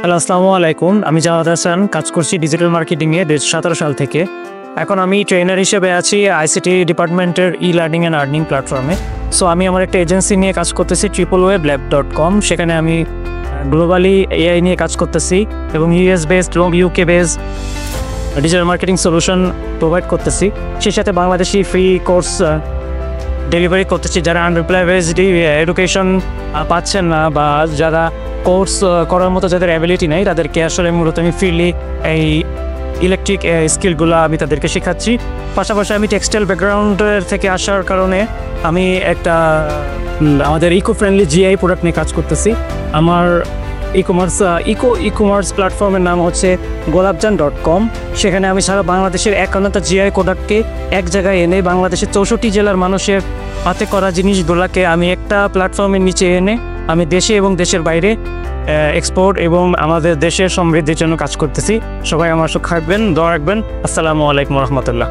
Hello, আসসালামু আলাইকুম। আমি জাওয়াদ হাসান, কাজ করছি ডিজিটাল মার্কেটিংয়ে 2017 সাল থেকে। এখন আমি ট্রেনার হিসেবে আছি আইসিটি ডিপার্টমেন্টের লার্নিং অ্যান্ড আর্নিং প্ল্যাটফর্মে। সো আমি আমার একটা এজেন্সি নিয়ে কাজ করতেছি www.lab.com। সেখানে আমি গ্লোবালি এআই নিয়ে কাজ করতেছি এবং ইউএস বেসড এবং UK based digital marketing solution provide করতেছি। সেই সাথে বাংলাদেশি ফ্রি কোর্স ডেলিভারি করতেছি যারা আনরিপ্লাইবেসড এডুকেশন পাচ্ছেন না বা যারা কোর্স করার মতো যাদের অ্যাবিলিটি নেই তাদেরকে আসলে মূলত আমি ফ্রিলি এই ইলেকট্রিক স্কিলগুলো আমি তাদেরকে শেখাচ্ছি। পাশাপাশি আমি টেক্সটাইল ব্যাকগ্রাউন্ডের থেকে আসার কারণে আমি একটা আমাদের ইকো ফ্রেন্ডলি জিআই প্রোডাক্ট নিয়ে কাজ করতেছি। আমার ই কমার্স প্ল্যাটফর্মের নাম হচ্ছে গোলাপজান.com। সেখানে আমি সারা বাংলাদেশের 51টা জিআই প্রোডাক্টকে এক জায়গায় এনে বাংলাদেশের 64 জেলার মানুষের হাতে করা জিনিসগুলোকে আমি একটা প্ল্যাটফর্মের নিচে এনে আমি দেশে এবং দেশের বাইরে এক্সপোর্ট এবং আমাদের দেশের সমৃদ্ধির জন্য কাজ করতেছি। সবাই আমার সাথে থাকবেন, দোয়া রাখবেন। আসসালামু আলাইকুম রহমতুল্লাহ।